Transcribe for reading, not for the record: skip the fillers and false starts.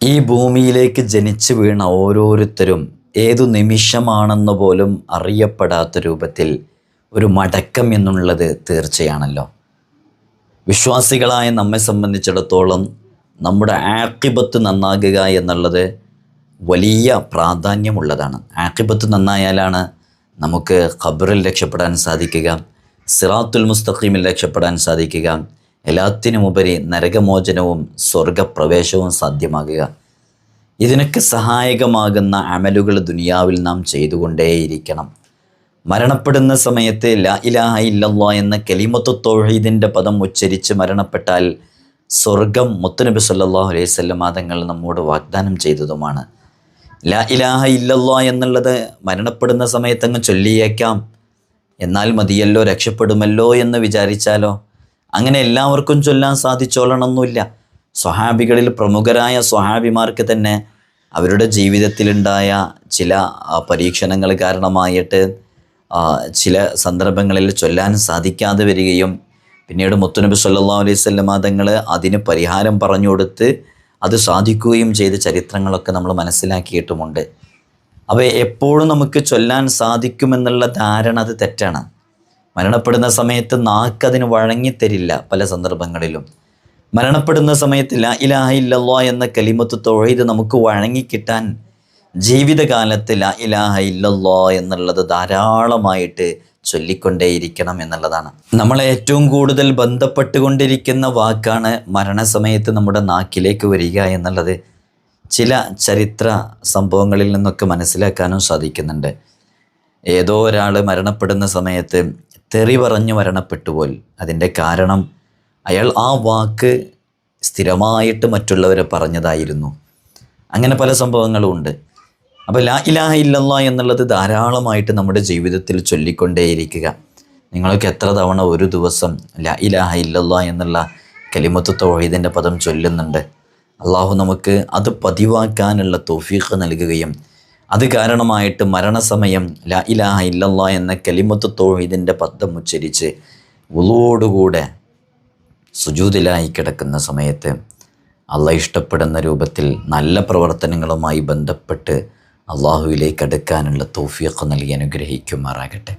ഈ ഭൂമിയിലേക്ക് ജനിച്ചു വീണ ഓരോരുത്തരും ഏതു നിമിഷമാണെന്ന് പോലും അറിയപ്പെടാത്ത രൂപത്തിൽ ഒരു മടക്കം എന്നുള്ളത് തീർച്ചയാണല്ലോ. വിശ്വാസികളായ നമ്മെ സംബന്ധിച്ചിടത്തോളം നമ്മുടെ ആഖിബത്ത് നന്നാകുക എന്നുള്ളത് വലിയ പ്രാധാന്യമുള്ളതാണ്. ആഖിബത്ത് നന്നായാലാണ് നമുക്ക് ഖബറിൽ രക്ഷപ്പെടാൻ സാധിക്കുക, സിറാത്തുൽ മുസ്തഖീമിൽ രക്ഷപ്പെടാൻ സാധിക്കുക, എല്ലാത്തിനുമുപരി നരകമോചനവും സ്വർഗപ്രവേശവും സാധ്യമാകുക. ഇതിനൊക്കെ സഹായകമാകുന്ന അമലുകൾ ദുനിയാവിൽ നാം ചെയ്തുകൊണ്ടേയിരിക്കണം. മരണപ്പെടുന്ന സമയത്ത് ലാ ഇലാഹ ഇല്ലല്ലാഹ് എന്ന കലിമത്തു തൗഹീദിൻ്റെ പദം ഉച്ചരിച്ച് മരണപ്പെട്ടാൽ സ്വർഗം മുത്തുനബി സല്ലല്ലാഹു അലൈഹി വസല്ലം തങ്ങൾ നമ്മോട് വാഗ്ദാനം ചെയ്തതുമാണ്. ലാ ഇലാഹ ഇല്ലല്ലാഹ് എന്നുള്ളത് മരണപ്പെടുന്ന സമയത്തങ്ങ് ചൊല്ലിയേക്കാം, എന്നാൽ മതിയല്ലോ, രക്ഷപ്പെടുമല്ലോ എന്ന് വിചാരിച്ചാലോ? അങ്ങനെ എല്ലാവർക്കും ചൊല്ലാൻ സാധിച്ചോളണമെന്നില്ല. സ്വഹാബികളിൽ പ്രമുഖരായ സ്വഹാബിമാർക്ക് തന്നെ അവരുടെ ജീവിതത്തിലുണ്ടായ ചില പരീക്ഷണങ്ങൾ കാരണമായിട്ട് ചില സന്ദർഭങ്ങളിൽ ചൊല്ലാൻ സാധിക്കാതെ വരികയും പിന്നീട് മുത്തുനബി സല്ലല്ലാഹു അലൈഹി വസല്ലം തങ്ങൾ അതിന് പരിഹാരം പറഞ്ഞു കൊടുത്ത് അത് സാധിക്കുകയും ചെയ്ത ചരിത്രങ്ങളൊക്കെ നമ്മൾ മനസ്സിലാക്കിയിട്ടുമുണ്ട്. അപ്പോൾ എപ്പോഴും നമുക്ക് ചൊല്ലാൻ സാധിക്കുമെന്നുള്ള ധാരണ അത് തെറ്റാണ്. മരണപ്പെടുന്ന സമയത്ത് നാക്കതിന് വഴങ്ങിത്തരില്ല. പല സന്ദർഭങ്ങളിലും മരണപ്പെടുന്ന സമയത്ത് ലാ ഇലാഹ ഇല്ലല്ലാഹ് എന്ന കലിമത്ത് തൗഹീദ് നമുക്ക് വഴങ്ങിക്കിട്ടാൻ ജീവിതകാലത്ത് ലാ ഇലാഹ ഇല്ലല്ലാഹ് എന്നുള്ളത് ധാരാളമായിട്ട് ചൊല്ലിക്കൊണ്ടേയിരിക്കണം എന്നുള്ളതാണ്. നമ്മളെ ഏറ്റവും കൂടുതൽ ബന്ധപ്പെട്ടുകൊണ്ടിരിക്കുന്ന വാക്കാണ് മരണസമയത്ത് നമ്മുടെ നാക്കിലേക്ക് വരിക എന്നുള്ളത് ചില ചരിത്ര സംഭവങ്ങളിൽ നിന്നൊക്കെ മനസ്സിലാക്കാനും സാധിക്കുന്നുണ്ട്. ഏതോ ഒരാൾ മരണപ്പെടുന്ന സമയത്ത് തെറി പറഞ്ഞു മരണപ്പെട്ടുപോൽ. അതിൻ്റെ കാരണം അയാൾ ആ വാക്ക് സ്ഥിരമായിട്ട് മറ്റുള്ളവരെ പറഞ്ഞതായിരുന്നു. അങ്ങനെ പല സംഭവങ്ങളും ഉണ്ട്. അപ്പോൾ ലാ ഇലാഹ ഇല്ലല്ലാഹ് എന്നുള്ളത് ധാരാളമായിട്ട് നമ്മുടെ ജീവിതത്തിൽ ചൊല്ലിക്കൊണ്ടേയിരിക്കുക. നിങ്ങളൊക്കെ എത്ര തവണ ഒരു ദിവസം ലാ ഇലാഹ ഇല്ലല്ലാഹ് എന്നുള്ള കലിമത്തു തൗഹീദിൻ്റെ പദം ചൊല്ലുന്നുണ്ട്? അള്ളാഹു നമുക്ക് അത് പതിവാക്കാനുള്ള തൗഫീഖ് നൽകുകയും അത് കാരണമായിട്ട് മരണസമയം ലാ ഇലാഹ ഇല്ലല്ലാഹ് എന്ന കലിമത്തു തൗഹീദിൻ്റെ പദം ഉച്ചരിച്ച് വുളുവോടുകൂടെ സുജൂദിലായി കിടക്കുന്ന സമയത്ത് അള്ളാഹ് ഇഷ്ടപ്പെടുന്ന രൂപത്തിൽ നല്ല പ്രവർത്തനങ്ങളുമായി ബന്ധപ്പെട്ട് അള്ളാഹുവിലേക്ക് അടുക്കാനുള്ള തൗഫീഖ് നൽകി അനുഗ്രഹിക്കുമാറാകട്ടെ.